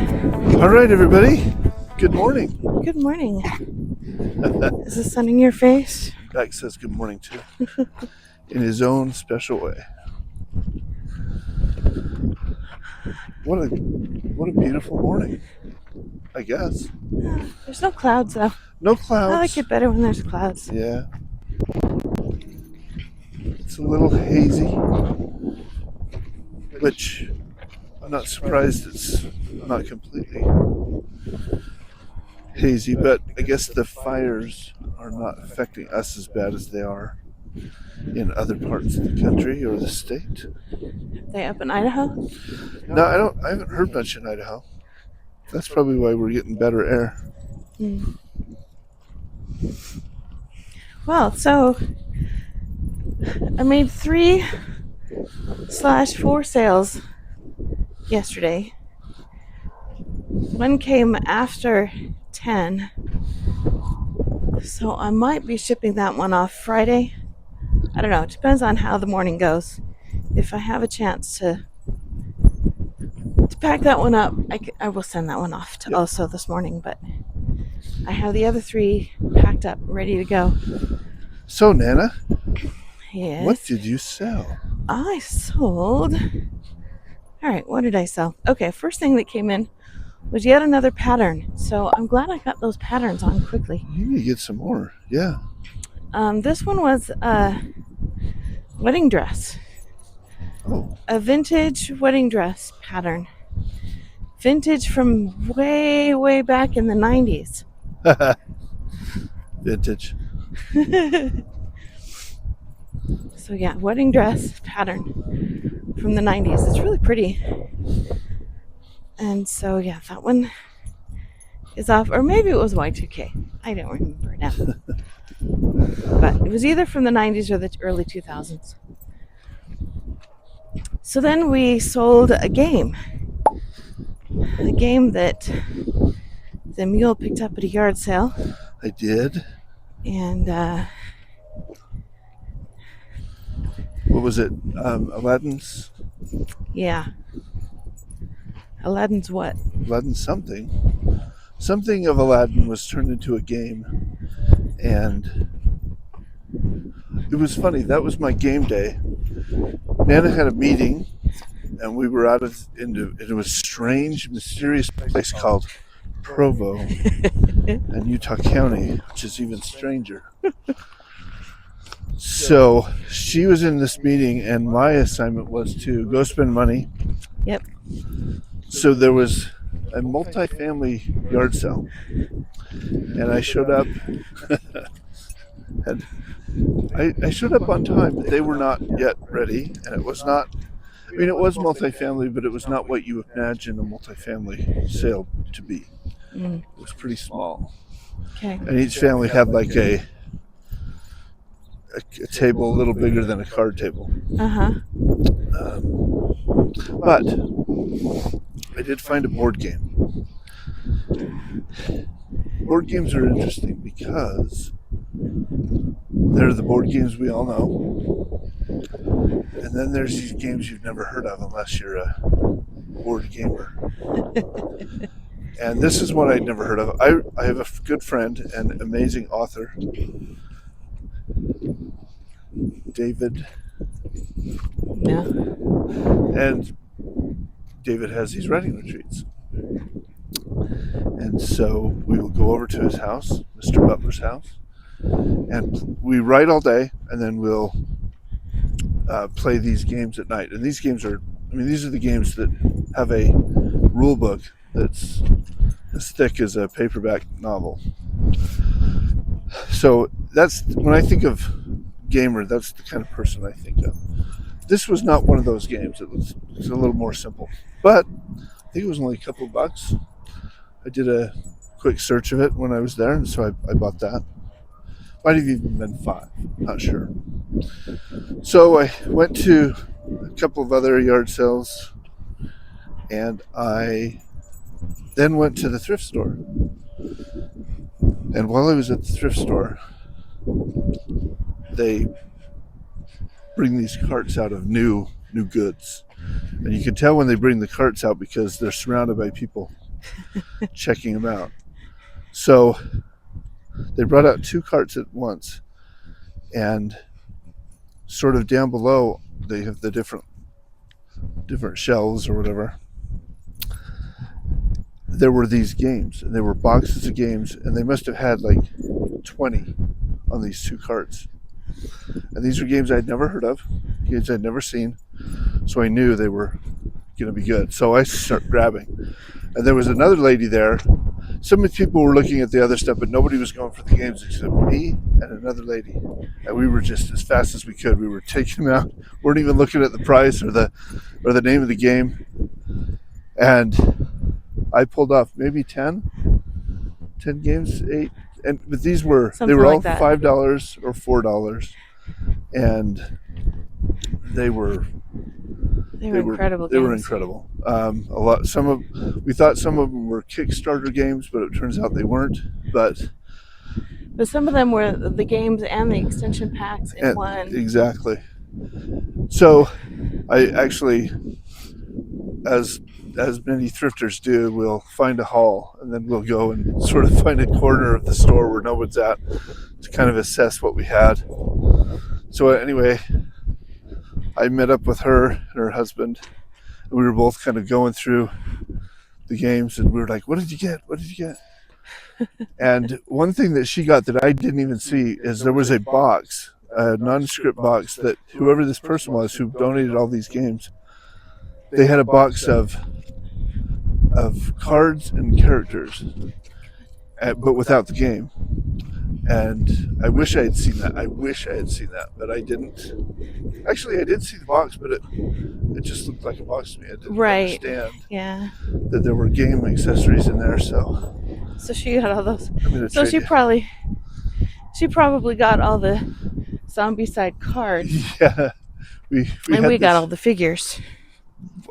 All right, everybody. Good morning. Good morning. Is the sun in your face? Beck says good morning too, in his own special way. What a beautiful morning, I guess. There's no clouds though. No I like clouds. it better when there's clouds. Yeah, it's a little hazy, which I'm not surprised it's not completely hazy, but I guess the fires are not affecting us as bad as they are in other parts of the country or the state. Are they up in Idaho? No, I haven't heard much in Idaho. That's probably why we're getting better air. Well, so I made 3/4 sales yesterday. One came after 10, so I might be shipping that one off Friday. I don't know. It depends on how the morning goes. If I have a chance to pack that one up, I will send that one off to also this morning. But I have the other 3 packed up, ready to go. So, Nana, Yes. what did you sell? I sold. All right, what did I sell? Okay, first thing that came in was yet another pattern. So I'm glad I got those patterns on quickly. You need to get some more. Yeah. This one was a wedding dress. Oh. A vintage wedding dress pattern. Vintage from way, way back in the 90s. Vintage. So yeah, wedding dress pattern from the 90s. It's really pretty. And so yeah, that one is off, or maybe it was Y2K. I don't remember now. But it was either from the 90s or the early 2000s. So then we sold a game that the Mule picked up at a yard sale. I did. And what was it? Aladdin's? Yeah. Aladdin's what? Aladdin something. Something of Aladdin was turned into a game. And it was funny. That was my game day. Nana had a meeting, and we were out into it was a strange, mysterious place called Provo in Utah County, which is even stranger. So she was in this meeting, and my assignment was to go spend money. Yep. So there was a multi-family yard sale, and I showed up. And I showed up on time, but they were not yet ready, and it was not. I mean, it was multifamily, but it was not what you imagine a multifamily sale to be. It was pretty small. Okay. And each family had like a table a little bigger than a card table. But I did find a board game. Board games are interesting because they're the board games we all know. And then there's these games you've never heard of unless you're a board gamer. And this is one I'd never heard of. I have a good friend and amazing author, David. Yeah. And David has these writing retreats. And so we will go over to his house, Mr. Butler's house, and we write all day, and then we'll play these games at night. And these games are, these are the games that have a rule book that's as thick as a paperback novel. So that's, when I think of gamer, that's the kind of person I think of. This was not one of those games. It was a little more simple, but I think it was only a couple of bucks. I did a quick search of it when I was there, and so I bought that. Might have even been $5, not sure. So I went to a couple of other yard sales, and I then went to the thrift store. And while I was at the thrift store, they bring these carts out of new goods. And you can tell when they bring the carts out because they're surrounded by people checking them out. So they brought out 2 carts at once, and sort of down below they have the different shelves or whatever. There were these games, and there were boxes of games, and they must have had like 20 on these 2 carts. And these were games I'd never heard of, games I'd never seen, so I knew they were going to be good. So I started grabbing. And there was another lady there. Some people were looking at the other stuff, but nobody was going for the games except me and another lady. And we were just as fast as we could. We were taking them out. Weren't even looking at the price or the name of the game. And I pulled off maybe 10 games, 8. But these were Something they were all like that. $5 or $4, and they were incredible They were games. incredible. We thought some of them were Kickstarter games, but it turns out they weren't. But some of them were the games and the extension packs in one. Exactly. So I actually, as many thrifters do, we'll find a haul, and then we'll go and sort of find a corner of the store where no one's at to kind of assess what we had. So anyway, I met up with her and her husband, and we were both kind of going through the games, and we were like, what did you get? What did you get? And one thing that she got that I didn't even see is there was a box, a nondescript box, that whoever this person was who donated all these games, they had a box of cards and characters, but without the game. And I wish I had seen that. But I didn't. Actually, I did see the box, but it just looked like a box to me. I didn't understand that there were game accessories in there. So she got all those. So she probably got all the zombie side cards. Yeah, we got all the figures.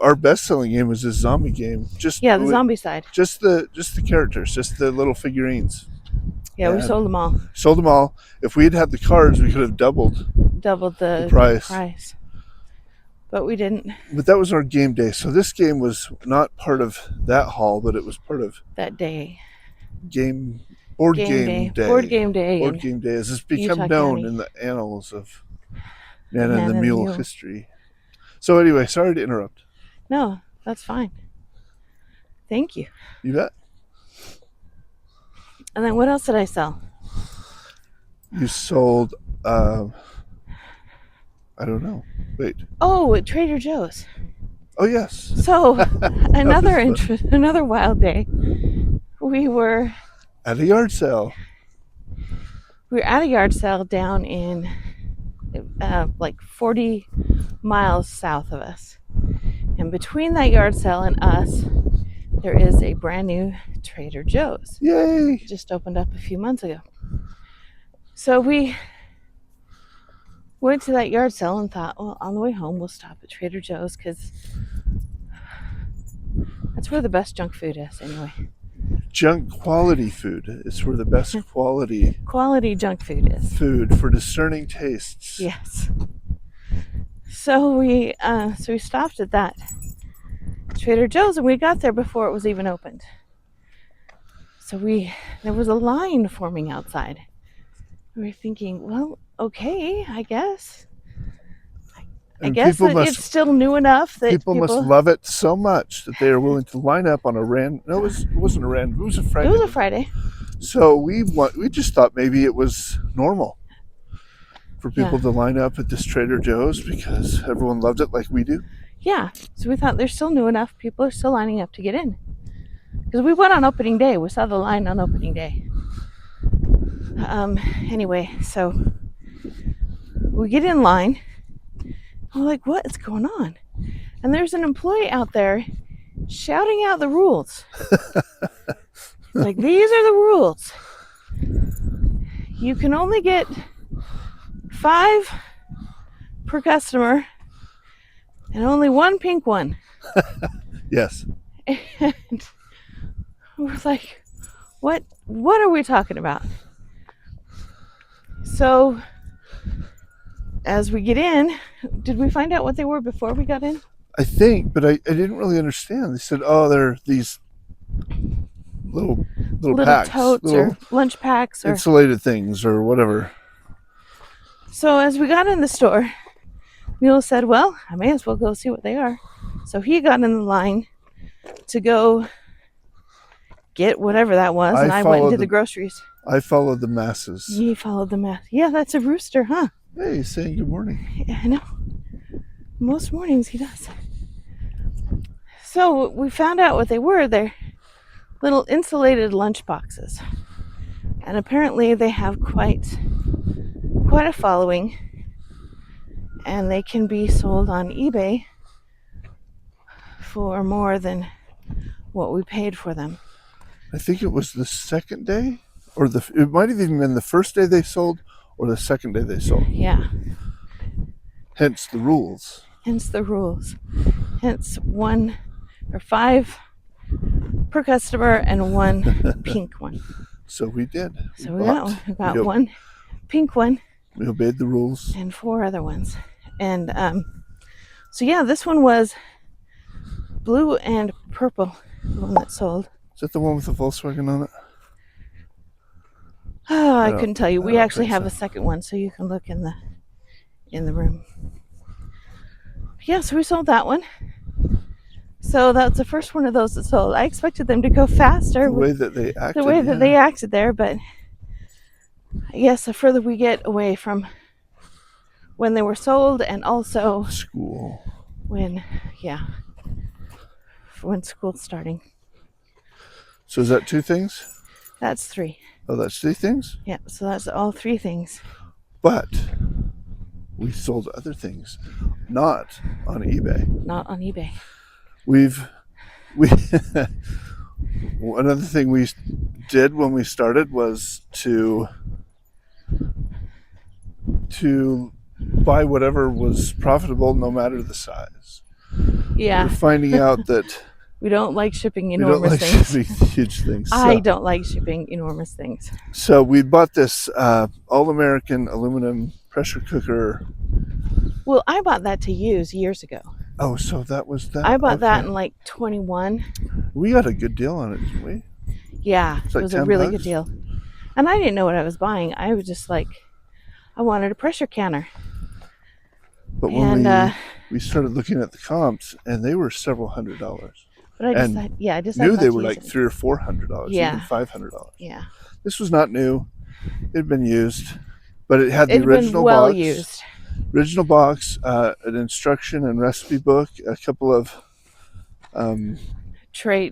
Our best-selling game was this zombie game. The zombie side. Just the characters, just the little figurines. Yeah, we sold them all. Sold them all. If we had had the cards, we could have doubled the price. But we didn't. But that was our game day. So this game was not part of that haul, but it was part of that day. Board game day. Board game day. Board game day has become known in the annals of Nana and the Mule history. So anyway, sorry to interrupt. No, that's fine. Thank you. You bet. And then what else did I sell? You sold, I don't know. Wait. Oh, at Trader Joe's. Oh, yes. So another wild day. We were at a yard sale. We were at a yard sale down in like 40 miles south of us. And between that yard sale and us, there is a brand new Trader Joe's. Yay! It just opened up a few months ago. So we went to that yard sale and thought, well, on the way home, we'll stop at Trader Joe's because that's where the best junk food is anyway. Junk quality food. It's where the best quality junk food is. Food for discerning tastes. Yes. So we stopped at that Trader Joe's, and we got there before it was even opened. So there was a line forming outside. We were thinking, well, okay, I guess. I guess it's still new enough that people must love it so much that they are willing to line up on a random. No, it wasn't a random. It was a Friday. It was a Friday. So we just thought maybe it was normal for people to line up at this Trader Joe's because everyone loved it like we do. Yeah. So we thought they're still new enough. People are still lining up to get in. Because we went on opening day. We saw the line on opening day. Anyway, so we get in line. I'm like, what is going on? And there's an employee out there shouting out the rules. Like, these are the rules. You can only get 5 per customer and only 1 pink one. Yes. And we're like, what are we talking about? So as we get in, did we find out what they were before we got in? I think, but I didn't really understand. They said, oh, they're these little packs, totes little or lunch packs or insulated things or whatever. So as we got in the store, Mule said, well, I may as well go see what they are. So he got in the line to go get whatever that was, and I went and did the groceries. I followed the masses. He followed the math. Yeah, that's a rooster, huh? Hey, he's saying good morning. Yeah, I know. Most mornings he does. So we found out what they were. They're little insulated lunch boxes. And apparently they have quite a following. And they can be sold on eBay for more than what we paid for them. I think it was the second day, or it might have even been the first day they sold, or the second day they sold. Yeah. Hence the rules. Hence the rules. Hence 1 or 5 per customer and 1 pink one. So we did. So we got one. We got 1 pink one. We obeyed the rules. And 4 other ones. And so yeah, this one was blue and purple, the one that sold. Is that the one with the Volkswagen on it? Oh, I couldn't tell you. We actually have a second one, so you can look in the room. Yeah, so we sold that one. So that's the first one of those that sold. I expected them to go faster. The way that they acted. The way that they acted there, but I guess the further we get away from when they were sold, and also school. When school's starting. So is that 2 things? That's 3. Oh, that's 3 things? Yeah, so that's all 3 things. But we sold other things, not on eBay. Not on eBay. Another thing we did when we started was to buy whatever was profitable, no matter the size. Yeah. We're finding out that we don't like shipping enormous things. Shipping huge things. I don't like shipping enormous things. So we bought this all-American aluminum pressure cooker. Well, I bought that to use years ago. Oh, so that was that. I bought that in like 21. We got a good deal on it, didn't we? Yeah, it was a really good deal. And I didn't know what I was buying. I was just like, I wanted a pressure canner. But when we started looking at the comps, and they were several $100s. But I decided, knew they were like $300 or $400, even $500. Yeah. This was not new; it had been used, but it had the original well box. Used. Original box, an instruction and recipe book, a couple of tier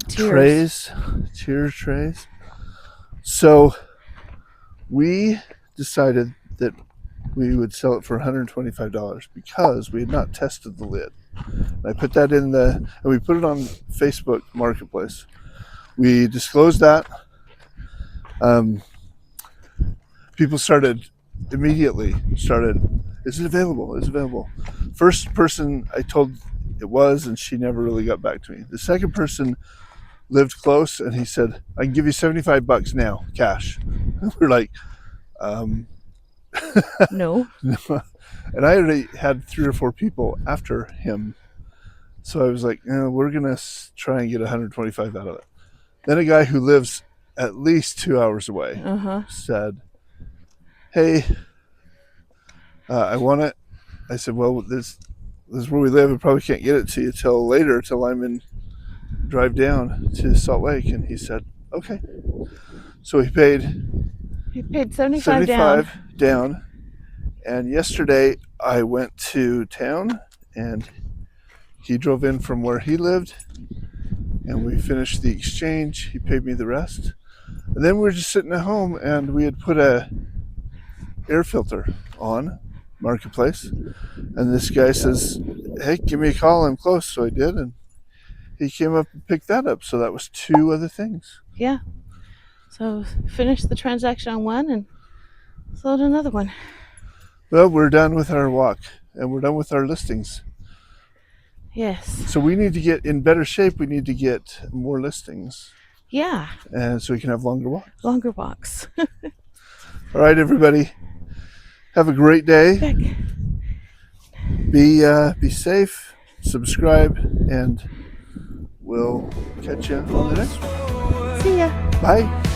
trays. So we decided that we would sell it for $125 because we had not tested the lid. And I put that in and we put it on Facebook Marketplace. We disclosed that. People immediately started, is it available? Is it available? First person I told it was, and she never really got back to me. The second person lived close, and he said, I can give you $75 now, cash. We're like, no. And I already had 3 or 4 people after him. So I was like, we're going to try and get $125 out of it. Then a guy who lives at least 2 hours away said, hey, I want it. I said, well, this is where we live. I probably can't get it to you till later, till drive down to Salt Lake. And he said, okay. So he paid $75 down. And yesterday I went to town, and he drove in from where he lived, and we finished the exchange. He paid me the rest. And then we were just sitting at home, and we had put a air filter on Marketplace. And this guy says, hey, give me a call. I'm close. So I did, and he came up and picked that up. So that was 2 other things. Yeah. So finished the transaction on one and sold another one. Well, we're done with our walk, and we're done with our listings. Yes. So we need to get in better shape. We need to get more listings. Yeah. And so we can have longer walks. Longer walks. All right, everybody. Have a great day. Beck. Be safe. Subscribe, and we'll catch you on the next one. See ya. Bye.